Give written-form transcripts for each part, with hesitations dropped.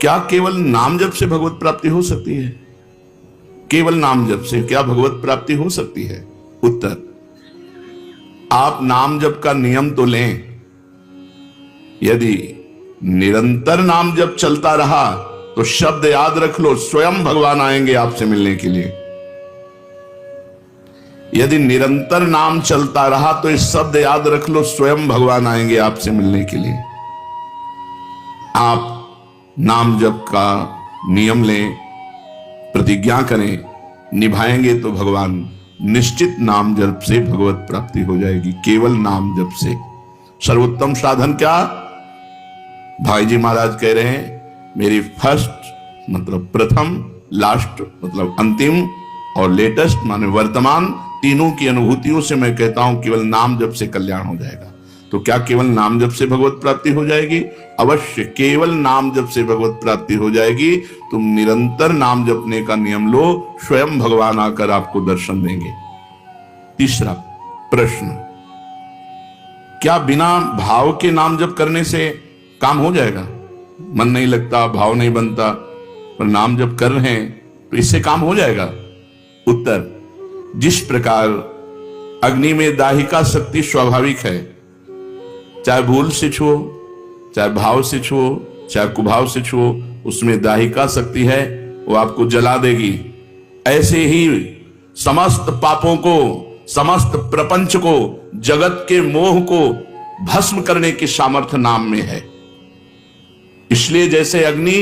क्या केवल नाम जप से भगवत प्राप्ति हो सकती है? केवल नाम जप से क्या भगवत प्राप्ति हो सकती है? उत्तर, आप नाम जप का नियम तो लें। यदि निरंतर नाम जप चलता रहा तो शब्द याद रख लो, स्वयं भगवान आएंगे आपसे मिलने के लिए। यदि निरंतर नाम चलता रहा तो इस शब्द याद रख लो, स्वयं भगवान आएंगे आपसे मिलने के लिए। आप नाम जप का नियम लें, प्रतिज्ञा करें, निभाएंगे तो भगवान निश्चित नाम जप से भगवत प्राप्ति हो जाएगी। केवल नाम जप से। सर्वोत्तम साधन क्या? भाई जी महाराज कह रहे हैं, मेरी फर्स्ट मतलब प्रथम, लास्ट मतलब अंतिम, और लेटेस्ट माने वर्तमान, तीनों की अनुभूतियों से मैं कहता हूं केवल नाम जप से कल्याण हो जाएगा। तो क्या केवल नाम जप से भगवत प्राप्ति हो जाएगी? अवश्य केवल नाम जप से भगवत प्राप्ति हो जाएगी। तुम निरंतर नाम जपने का नियम लो, स्वयं भगवान आकर आपको दर्शन देंगे। तीसरा प्रश्न, क्या बिना भाव के नाम जप करने से काम हो जाएगा? मन नहीं लगता, भाव नहीं बनता, पर नाम जप कर रहे हैं तो इससे काम हो जाएगा? उत्तर, जिस प्रकार अग्नि में दाहिका शक्ति स्वाभाविक है, चाहे भूल से छुओ, चाहे भाव से छुओ, चाहे कुभाव से छुओ, उसमें दाहिका शक्ति है, वो आपको जला देगी। ऐसे ही समस्त पापों को, समस्त प्रपंच को, जगत के मोह को भस्म करने की सामर्थ्य नाम में है। इसलिए जैसे अग्नि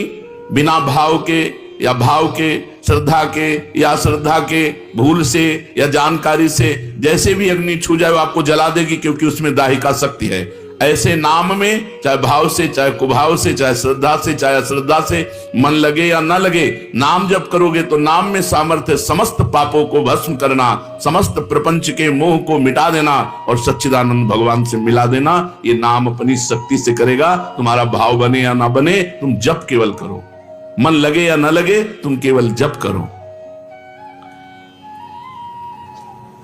बिना भाव के या भाव के, श्रद्धा के या श्रद्धा के, भूल से या जानकारी से, जैसे भी अग्नि छू जाए वो आपको जला देगी, क्योंकि उसमें दाहिका शक्ति है। ऐसे नाम में चाहे भाव से, चाहे कुभाव से, चाहे श्रद्धा से, चाहे अश्रद्धा से, मन लगे या न लगे, नाम जप करोगे तो नाम में सामर्थ्य समस्त पापों को भस्म करना, समस्त प्रपंच के मोह को मिटा देना और सच्चिदानंद भगवान से मिला देना। ये नाम अपनी शक्ति से करेगा। तुम्हारा भाव बने या ना बने, तुम जप केवल करो। मन लगे या न लगे, तुम केवल जप करो।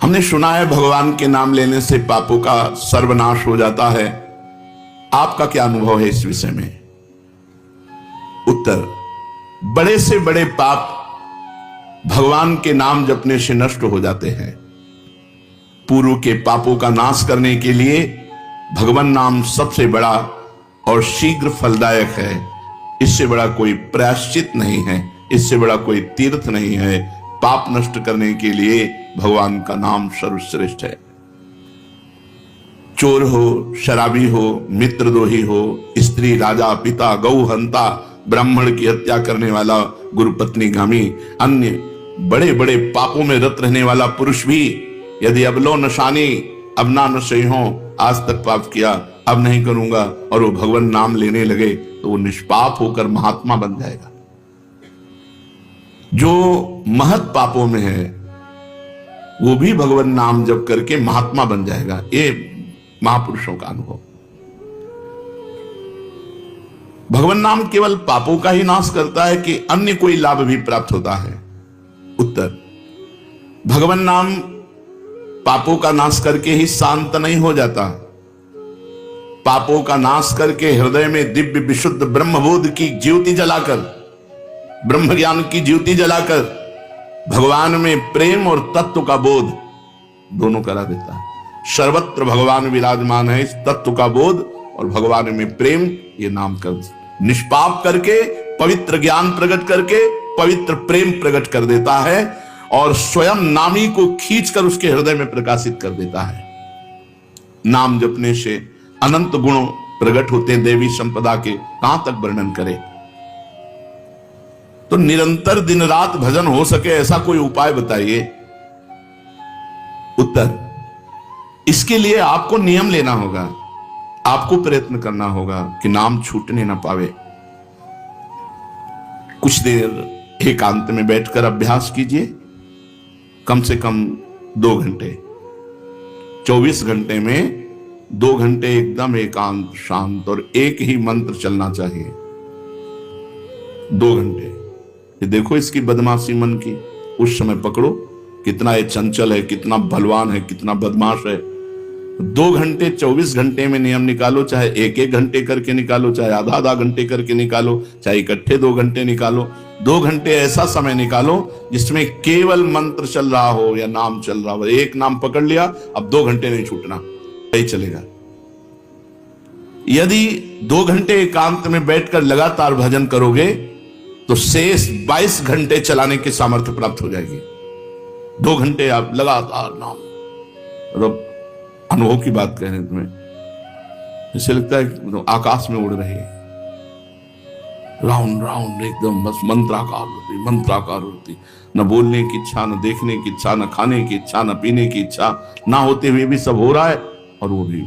हमने सुना है भगवान के नाम लेने से पापों का सर्वनाश हो जाता है। आपका क्या अनुभव है इस विषय में? उत्तर, बड़े से बड़े पाप भगवान के नाम जपने से नष्ट हो जाते हैं। पूर्व के पापों का नाश करने के लिए भगवान नाम सबसे बड़ा और शीघ्र फलदायक है। इससे बड़ा कोई प्रायश्चित नहीं है, इससे बड़ा कोई तीर्थ नहीं है। पाप नष्ट करने के लिए भगवान का नाम सर्वश्रेष्ठ है। चोर हो, शराबी हो, मित्रद्रोही हो, स्त्री, राजा, पिता, गौ हंता, ब्राह्मण की हत्या करने वाला, गुरुपत्नी गामी, अन्य बड़े बड़े पापों में रत रहने वाला पुरुष भी यदि अबलो नशानी, अब ना नशे हो, आज तक पाप किया, अब नहीं करूंगा, और वो भगवान नाम लेने लगे तो वो निष्पाप होकर महात्मा बन जाएगा। जो महत पापों में है वो भी भगवान नाम जप करके महात्मा बन जाएगा। ये महापुरुषों का अनुभव। भगवान नाम केवल पापों का ही नाश करता है कि अन्य कोई लाभ भी प्राप्त होता है? उत्तर, भगवान नाम पापों का नाश करके ही शांत नहीं हो जाता। पापों का नाश करके हृदय में दिव्य विशुद्ध ब्रह्मबोध की ज्योति जलाकर, ब्रह्म ज्ञान की ज्योति जलाकर भगवान में प्रेम और तत्व का बोध दोनों करा देता है। सर्वत्र भगवान विराजमान है, इस तत्व का बोध और भगवान में प्रेम, ये नाम कर निष्पाप करके, पवित्र ज्ञान प्रकट करके पवित्र प्रेम प्रकट कर देता है और स्वयं नामी को खींचकर उसके हृदय में प्रकाशित कर देता है। नाम जपने से अनंत गुण प्रकट होते हैं, देवी संपदा के कहां तक वर्णन करें। तो निरंतर दिन रात भजन हो सके ऐसा कोई उपाय बताइए। उत्तर, इसके लिए आपको नियम लेना होगा, आपको प्रयत्न करना होगा कि नाम छूटने ना पावे। कुछ देर एकांत में बैठकर अभ्यास कीजिए, कम से कम 2 घंटे। 24 घंटे में 2 घंटे एकदम एकांत, शांत और एक ही मंत्र चलना चाहिए। 2 घंटे। ये देखो इसकी बदमाशी मन की, उस समय पकड़ो कितना ये चंचल है, कितना बलवान है, कितना बदमाश है। 2 घंटे 24 घंटे में नियम निकालो, चाहे 1-1 घंटे करके निकालो, चाहे आधा-आधा घंटे करके निकालो, चाहे इकट्ठे 2 घंटे निकालो। 2 घंटे ऐसा समय निकालो जिसमें केवल मंत्र चल रहा हो या नाम चल रहा हो। एक नाम पकड़ लिया, अब 2 घंटे नहीं छूटना, यही चलेगा। यदि 2 घंटे एकांत में बैठकर लगातार भजन करोगे तो शेष 22 घंटे चलाने की सामर्थ्य प्राप्त हो जाएगी। 2 घंटे आप लगातार नाम, मतलब अनुभव की बात कह रहे हैं तुम्हें, जैसे लगता है आकाश में उड़ रही है, राउंड राउंड एकदम, बस मंत्राकार होती, न बोलने की इच्छा, न देखने की इच्छा, न खाने की इच्छा, न पीने की इच्छा, ना होते हुए भी सब हो रहा है। और वो भी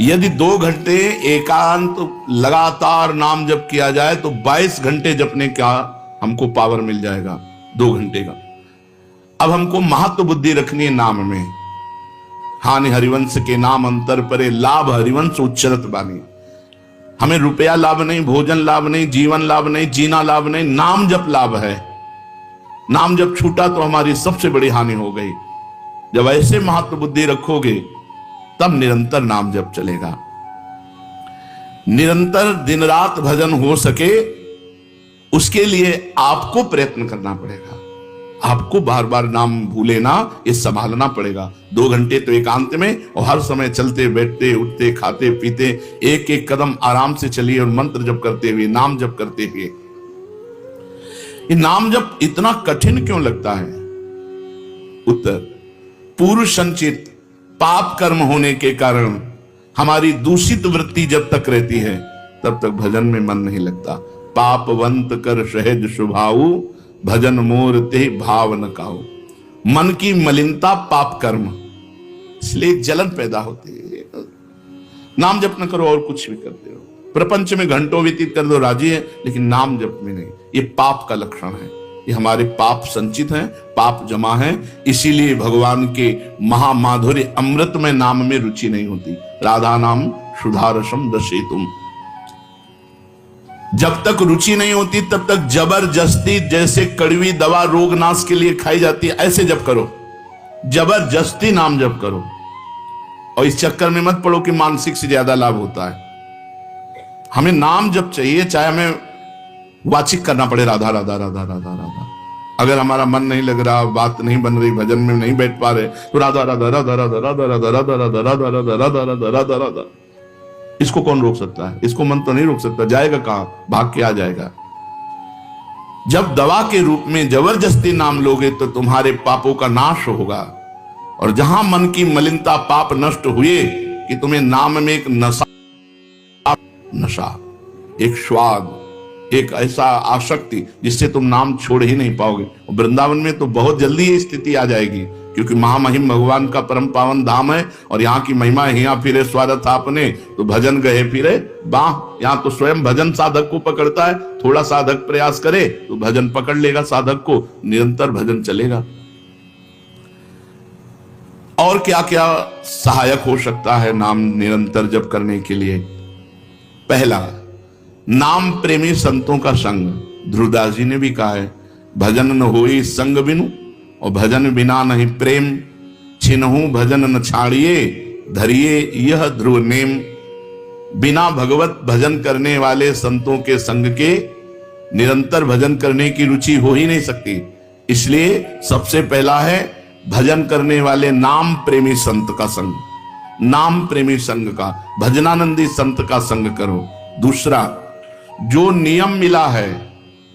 यदि 2 घंटे एकांत लगातार नाम जप किया जाए तो 22 घंटे जपने का हमको पावर मिल जाएगा 2 घंटे का। अब हमको महत्व बुद्धि रखनी है नाम में। हानि हरिवंश के नाम अंतर परे, लाभ हरिवंश उच्चरत बानी। हमें रुपया लाभ नहीं, भोजन लाभ नहीं, जीवन लाभ नहीं, जीना लाभ नहीं, नाम जप लाभ है। नाम जब छूटा तो हमारी सबसे बड़ी हानि हो गई। जब ऐसे महत्व बुद्धि रखोगे तब निरंतर नाम जप चलेगा। निरंतर दिन रात भजन हो सके उसके लिए आपको प्रयत्न करना पड़ेगा। आपको बार बार नाम भूले ना, ये संभालना पड़ेगा। 2 घंटे तो एकांत में, और हर समय चलते बैठते उठते खाते पीते एक एक कदम आराम से चलिए और मंत्र जप करते हुए, नाम जप करते हुए। ये नाम जप इतना कठिन क्यों लगता है? उत्तर, पूर्व संचित पाप कर्म होने के कारण हमारी दूषित वृत्ति जब तक रहती है तब तक भजन में मन नहीं लगता। पापवंत कर सहज स्वभाव, भजन मोर ते भाव न काऊ। मन की मलिनता पाप कर्म, इसलिए जलन पैदा होती है। नाम जप न करो और कुछ भी करते हो, प्रपंच में घंटों व्यतीत कर दो, राजी है, लेकिन नाम जप में नहीं। ये पाप का लक्षण है। ये हमारे पाप संचित हैं, पाप जमा है। इसीलिए भगवान के महामाधुर्य अमृत में नाम में रुचि नहीं होती। राधा नाम सुधारसम दशेतुम। जब तक रुचि नहीं होती तब तक जबरदस्ती, जैसे कड़वी दवा रोग नाश के लिए खाई जाती है, ऐसे जप करो, जबरदस्ती नाम जप करो। और इस चक्कर में मत पड़ो कि मानसिक से ज्यादा लाभ होता है। हमें नाम जप चाहिए, चाहे हमें वाचिक करना पड़े राधा राधा राधा राधा राधा। अगर हमारा मन नहीं लग रहा, बात नहीं बन रही, भजन में नहीं बैठ पा रहे, तो राधा राधा राधा राधा राधा राधा राधा राधा राधा राधा राधा राधा राधा राधा। इसको कौन रोक सकता है? इसको मन तो नहीं रोक सकता। जाएगा कहां? भाग के आ जाएगा। जब दवा के रूप में जबरदस्ती नाम लोगे तो तुम्हारे पापों का नाश होगा। और जहां मन की मलिनता पाप नष्ट हुए कि तुम्हें नाम में एक नशा, एक स्वाद, एक ऐसा आसक्ति जिससे तुम नाम छोड़ ही नहीं पाओगे। वृंदावन में तो बहुत जल्दी ये स्थिति आ जाएगी, क्योंकि महामहिम भगवान का परम पावन धाम है और यहाँ की महिमा है। यहाँ फिरे स्वागत आपने तो भजन गए फिरे बाह। यहाँ तो स्वयं भजन साधक को पकड़ता है। थोड़ा साधक प्रयास करे तो भजन पकड़ लेगा साधक को, निरंतर भजन चलेगा। और क्या क्या सहायक हो सकता है नाम निरंतर जप करने के लिए? पहला, नाम प्रेमी संतों का संग। ध्रुवदास जी ने भी कहा है, भजन न होई संग बिनु, और भजन बिना नहीं प्रेम। छिनहु भजन न छाड़िए, धरिए यह ध्रुव नेम। बिना भगवत भजन करने वाले संतों के संग के निरंतर भजन करने की रुचि हो ही नहीं सकती। इसलिए सबसे पहला है भजन करने वाले नाम प्रेमी संत का संग, नाम प्रेमी संग का, भजनानंदी संत का संग करो। दूसरा, जो नियम मिला है,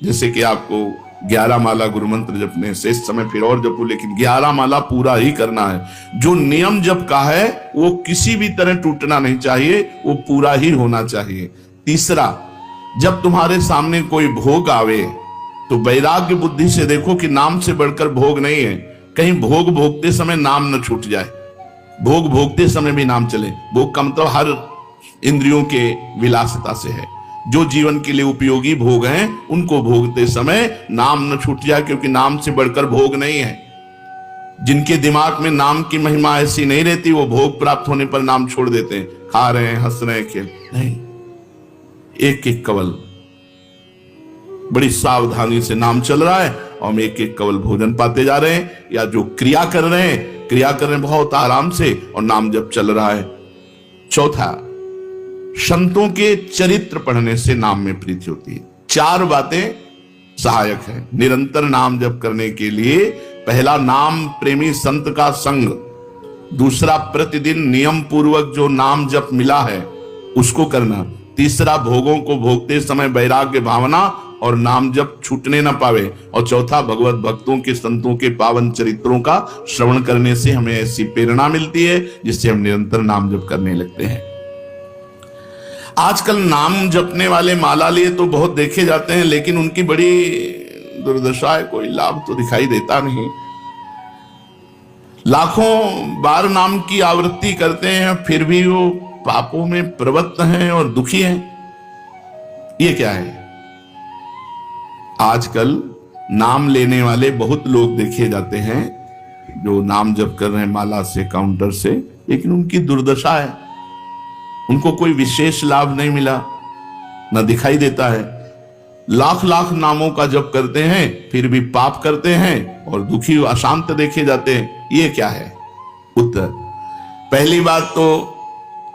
जैसे कि आपको 11 माला गुरु मंत्र जपने, शेष समय फिर और जपो, लेकिन 11 माला पूरा ही करना है। जो नियम जप का है वो किसी भी तरह टूटना नहीं चाहिए, वो पूरा ही होना चाहिए। तीसरा, जब तुम्हारे सामने कोई भोग आवे तो वैराग्य बुद्धि से देखो कि नाम से बढ़कर भोग नहीं है। कहीं भोग भोगते समय नाम न छूट जाए। भोग भोगते समय भी नाम चले। भोग का मतलब हर इंद्रियों के विलासिता से है। जो जीवन के लिए उपयोगी भोग हैं उनको भोगते समय नाम न छूट जाए, क्योंकि नाम से बढ़कर भोग नहीं है। जिनके दिमाग में नाम की महिमा ऐसी नहीं रहती, वो भोग प्राप्त होने पर नाम छोड़ देते हैं। खा रहे हैं, हंस रहे हैं, खेल नहीं, एक एक कवल बड़ी सावधानी से नाम चल रहा है और हम एक एक कवल भोजन पाते जा रहे हैं, या जो क्रिया कर रहे हैं क्रिया कर रहे हैं बहुत आराम से और नाम जप चल रहा है। चौथा, संतों के चरित्र पढ़ने से नाम में प्रीति होती है। चार बातें सहायक है निरंतर नाम जप करने के लिए। पहला, नाम प्रेमी संत का संग। दूसरा, प्रतिदिन नियम पूर्वक जो नाम जप मिला है उसको करना। तीसरा, भोगों को भोगते समय वैराग्य भावना और नाम जप छूटने न पावे। और चौथा, भगवत भक्तों के संतों के पावन चरित्रों का श्रवण करने से हमें ऐसी प्रेरणा मिलती है जिससे हम निरंतर नाम जप करने लगते हैं। आजकल नाम जपने वाले माला लिए तो बहुत देखे जाते हैं, लेकिन उनकी बड़ी दुर्दशा है, कोई लाभ तो दिखाई देता नहीं। लाखों बार नाम की आवृत्ति करते हैं फिर भी वो पापों में प्रवृत्त हैं और दुखी हैं। ये क्या है? आजकल नाम लेने वाले बहुत लोग देखे जाते हैं जो नाम जप कर रहे हैं माला से, काउंटर से, लेकिन उनकी दुर्दशा है, उनको कोई विशेष लाभ नहीं मिला, न दिखाई देता है। लाख लाख नामों का जप करते हैं फिर भी पाप करते हैं और दुखी अशांत देखे जाते हैं। ये क्या है? उत्तर, पहली बात तो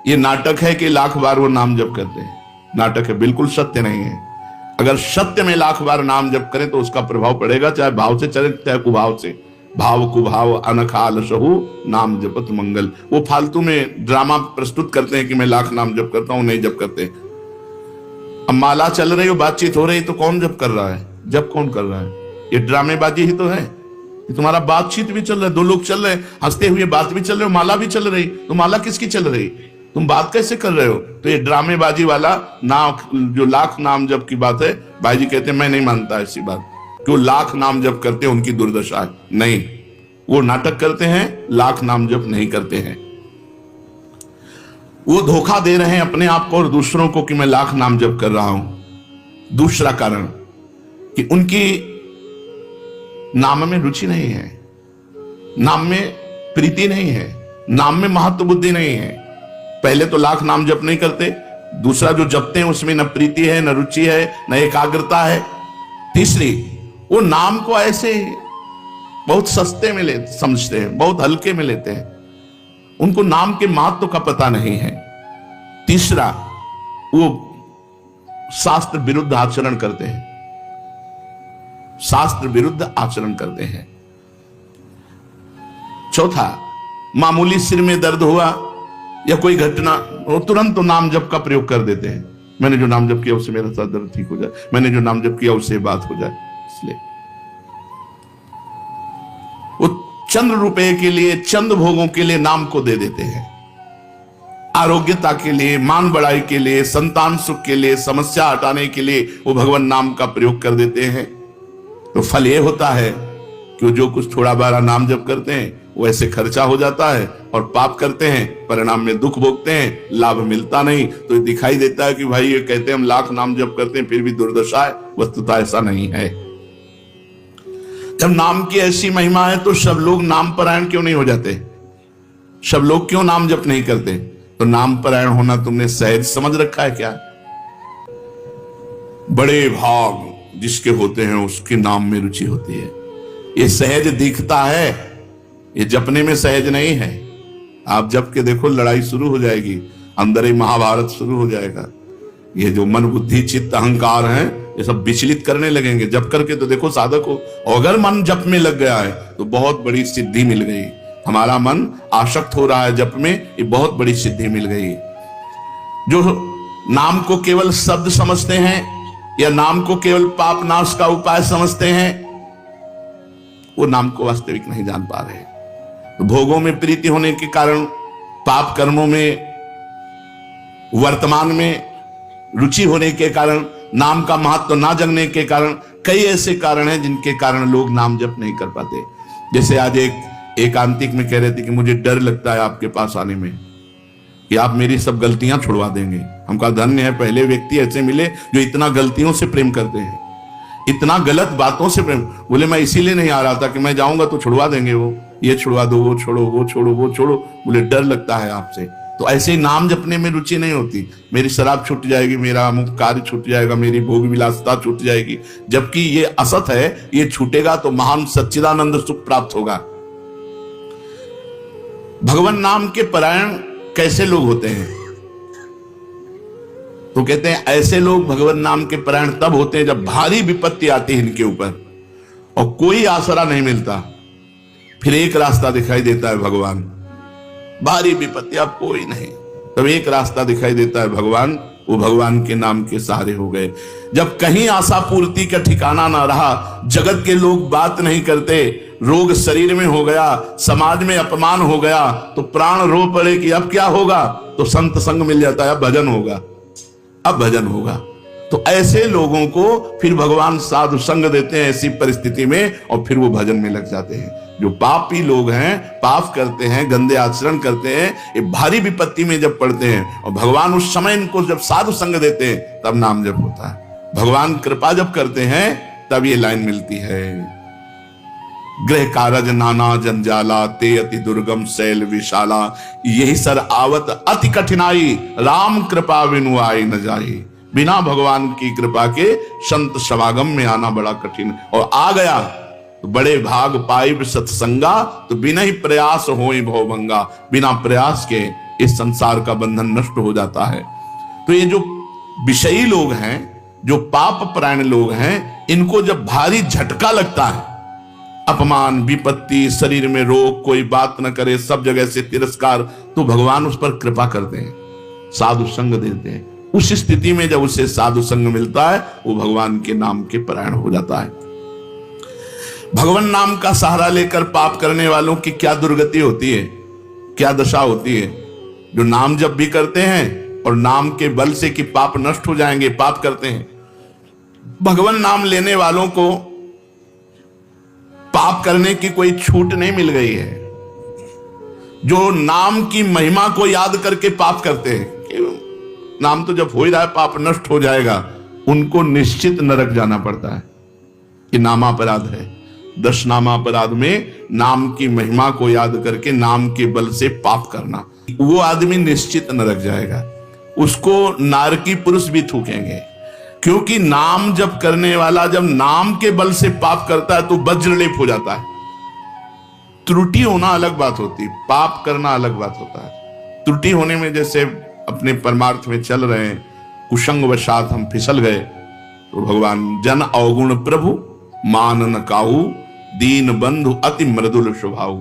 ये नाटक है कि लाख बार वो नाम जप करते हैं। नाटक है, बिल्कुल सत्य नहीं है। अगर सत्य में लाख बार नाम जप करें तो उसका प्रभाव पड़ेगा, चाहे भाव से चले चाहे कुभाव से। भाव कुभाव अनखाल सहु नाम जपत मंगल। वो फालतू में ड्रामा प्रस्तुत करते हैं कि मैं लाख नाम जप करता हूं, नहीं जप करते। अब माला चल रही हो, बातचीत हो रही, तो कौन जप कर रहा है? जप कौन कर रहा है? ये ड्रामेबाजी ही तो है। तुम्हारा बातचीत भी चल रहा है, दो लोग चल रहे हैं हंसते हुए, बात भी चल रही हो, माला भी चल रही, तो माला किसकी चल रही? तुम बात कैसे कर रहे हो? तो ये ड्रामेबाजी वाला जो लाख नाम जप की बात है, भाई जी कहते हैं मैं नहीं मानता ऐसी बात। जो लाख नाम जप करते हैं उनकी दुर्दशा है। नहीं, वो नाटक करते हैं, लाख नाम जप नहीं करते हैं। वो धोखा दे रहे हैं अपने आप को और दूसरों को कि मैं लाख नाम जप कर रहा हूं। दूसरा कारण कि उनकी नाम में रुचि नहीं है, नाम में प्रीति नहीं है, नाम में महत्व बुद्धि नहीं है। पहले तो लाख नाम जप नहीं करते, दूसरा जो जपते हैं उसमें न प्रीति है, न रुचि है, न एकाग्रता है। तीसरी, वो नाम को ऐसे बहुत सस्ते में समझते हैं, बहुत हल्के में लेते हैं, उनको नाम के महत्व का पता नहीं है। तीसरा, वो शास्त्र विरुद्ध आचरण करते हैं, शास्त्र विरुद्ध आचरण करते हैं। चौथा, मामूली सिर में दर्द हुआ या कोई घटना, वो तुरंत तो नाम जप का प्रयोग कर देते हैं। मैंने जो नाम जप किया उससे मेरा सर दर्द ठीक हो जाए, मैंने जो नाम जप किया उससे बात हो जाए। इसलिए वो चंद रुपए के लिए, चंद भोगों के लिए नाम को दे देते हैं। आरोग्यता के लिए, मान बढ़ाई के लिए, संतान सुख के लिए, समस्या हटाने के लिए वो भगवान नाम का प्रयोग कर देते हैं। तो फल ये होता है कि जो कुछ थोड़ा बारा नाम जप करते हैं वो ऐसे खर्चा हो जाता है और पाप करते हैं, परिणाम में दुख भोगते हैं, लाभ मिलता नहीं। तो दिखाई देता है कि भाई ये कहते हैं हम लाख नाम जप करते हैं फिर भी दुर्दशा है। वस्तुतः ऐसा नहीं है। जब नाम की ऐसी महिमा है तो सब लोग नाम परायण क्यों नहीं हो जाते? सब लोग क्यों नाम जप नहीं करते? तो नाम परायण होना तुमने सहज समझ रखा है क्या? बड़े भाग जिसके होते हैं उसके नाम में रुचि होती है। ये सहज दिखता है, ये जपने में सहज नहीं है। आप जप के देखो, लड़ाई शुरू हो जाएगी, अंदर ही महाभारत शुरू हो जाएगा। ये जो मन बुद्धि चित्त अहंकार हैं ये सब विचलित करने लगेंगे। जप करके तो देखो साधक को, अगर मन जप में लग गया है तो बहुत बड़ी सिद्धि मिल गई। हमारा मन आसक्त हो रहा है जप में, ये बहुत बड़ी सिद्धि मिल गई। जो नाम को केवल शब्द समझते हैं या नाम को केवल पाप नाश का उपाय समझते हैं, वो नाम को वास्तविक नहीं जान पा रहे। तो भोगों में प्रीति होने के कारण, पाप कर्मों में वर्तमान में रुचि होने के कारण, नाम का महत्व ना जानने के कारण, कई ऐसे कारण हैं जिनके कारण लोग नाम जप नहीं कर पाते। जैसे आज एक एकांतिक में कह रहे थे कि मुझे डर लगता है आपके पास आने में कि आप मेरी सब गलतियां छुड़वा देंगे। हमका धन्य है, पहले व्यक्ति ऐसे मिले जो इतना गलतियों से प्रेम करते हैं, इतना गलत बातों से प्रेम। बोले मैं इसीलिए नहीं आ रहा था कि मैं जाऊंगा तो छुड़वा देंगे, वो ये छुड़वा दो, वो छोड़ो, वो छोड़ो, वो छोड़ो। बोले डर लगता है आपसे। तो ऐसे ही नाम जपने में रुचि नहीं होती। मेरी शराब छूट जाएगी, मेरा अमुक कार्य छूट जाएगा, मेरी भोग विलासिता छूट जाएगी। जबकि ये असत है, ये छूटेगा तो महान सच्चिदानंद सुख प्राप्त होगा। भगवान नाम के परायण कैसे लोग होते हैं? तो कहते हैं ऐसे लोग भगवान नाम के परायण तब होते हैं जब भारी विपत्ति आती है इनके ऊपर और कोई आसरा नहीं मिलता। फिर एक रास्ता दिखाई देता है भगवान, भारी विपत्ति अब कोई नहीं, तब एक रास्ता दिखाई देता है भगवान, वो भगवान के नाम के सहारे हो गए। जब कहीं आशा पूर्ति का ठिकाना ना रहा, जगत के लोग बात नहीं करते, रोग शरीर में हो गया, समाज में अपमान हो गया, तो प्राण रो पड़े कि अब क्या होगा, तो संत संग मिल जाता है, अब भजन होगा, अब भजन होगा। तो ऐसे लोगों को फिर भगवान साधु संग देते हैं ऐसी परिस्थिति में, और फिर वो भजन में लग जाते हैं। जो पापी लोग हैं, पाप करते हैं, गंदे आचरण करते हैं, ये भारी विपत्ति में जब पड़ते हैं और भगवान उस समय इनको जब साधु संग देते हैं तब नाम जप होता है। भगवान कृपा जब करते हैं तब ये लाइन मिलती है, गृह कारज नाना जंजाला, ते अति दुर्गम शैल विशाला, यही सर आवत अति कठिनाई, राम कृपा बिनु आई न जाई। बिना भगवान की कृपा के संत समागम में आना बड़ा कठिन, और आ गया तो बड़े भाग पाइब सत्संगा, तो बिना ही प्रयास होई भवभंगा, बिना प्रयास के इस संसार का बंधन नष्ट हो जाता है। तो ये जो विषयी लोग हैं, जो पाप परायण लोग हैं, इनको जब भारी झटका लगता है, अपमान विपत्ति, शरीर में रोग, कोई बात न करे, सब जगह से तिरस्कार, तो भगवान उस पर कृपा करते हैं, साधु संग देते हैं। उस स्थिति में जब उसे साधु संग मिलता है, वो भगवान के नाम के परायण हो जाता है। भगवान नाम का सहारा लेकर पाप करने वालों की क्या दुर्गति होती है, क्या दशा होती है। जो नाम जप भी करते हैं और नाम के बल से कि पाप नष्ट हो जाएंगे, पाप करते हैं। भगवान नाम लेने वालों को पाप करने की कोई छूट नहीं मिल गई है। जो नाम की महिमा को याद करके पाप करते हैं कि नाम तो जब हो ही रहा है, पाप नष्ट हो जाएगा, उनको निश्चित नरक जाना पड़ता है। ये नामापराध है। 10 नामापराध में नाम की महिमा को याद करके नाम के बल से पाप करना, वो आदमी निश्चित नरक जाएगा। उसको नारकी पुरुष भी थूकेंगे, क्योंकि नाम जप करने वाला जब नाम के बल से पाप करता है तो वज्रलेप हो जाता है। त्रुटि होना अलग बात होती है, पाप करना अलग बात होता है। त्रुटि होने में जैसे अपने परमार्थ में चल रहे हैं, कुसंग वशात हम फिसल गए, तो भगवान जन अवगुण प्रभु मान न काहू, दीन बंधु अति मृदुल स्वभाव।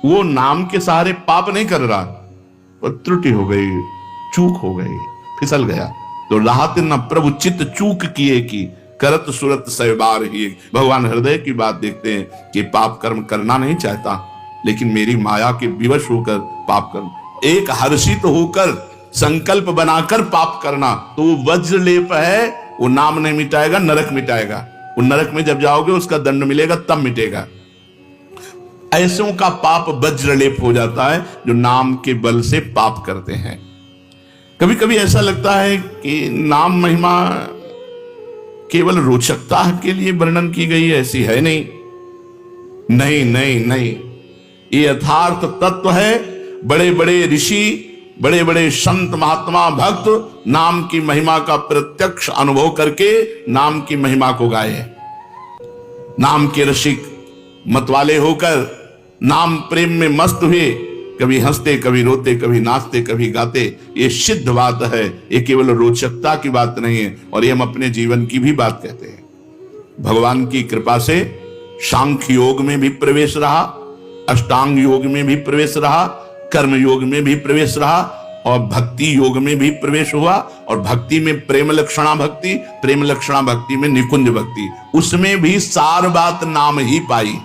वो नाम के सहारे पाप नहीं कर रहा, पर त्रुटि हो गई, चूक हो गई, फिसल गया। तो राहत न प्रभु चित्त चूक किए की, करत सुरत सहबार ही। भगवान हृदय की बात देखते हैं कि पाप कर्म करना नहीं चाहता, लेकिन मेरी माया के विवश होकर पाप कर्म, एक हर्षित होकर संकल्प बनाकर पाप करना, तो वो वज्रलेप है, वो नाम नहीं मिटाएगा, नरक मिटाएगा। वो नरक में जब जाओगे उसका दंड मिलेगा, तब मिटेगा। ऐसों का पाप वज्रलेप हो जाता है जो नाम के बल से पाप करते हैं। कभी कभी ऐसा लगता है कि नाम महिमा केवल रोचकता के लिए वर्णन की गई है, ऐसी है नहीं। नहीं नहीं नहीं, ये यथार्थ तत्व है। बड़े बड़े ऋषि, बड़े बड़े संत महात्मा भक्त नाम की महिमा का प्रत्यक्ष अनुभव करके नाम की महिमा को गाए। नाम के रसिक मतवाले होकर नाम प्रेम में मस्त हुए, कभी हंसते, कभी रोते, कभी नाचते, कभी गाते। ये सिद्ध बात है, ये केवल रोचकता की बात नहीं है, और ये हम अपने जीवन की भी बात कहते हैं। भगवान की कृपा से सांख्य योग में भी प्रवेश रहा, अष्टांग योग में भी प्रवेश रहा, कर्म योग में भी प्रवेश रहा, और भक्ति योग में भी प्रवेश हुआ। और भक्ति में प्रेम लक्षणा भक्ति, प्रेम लक्षणा भक्ति में निकुंज भक्ति, उसमें भी सार बात नाम ही पाई।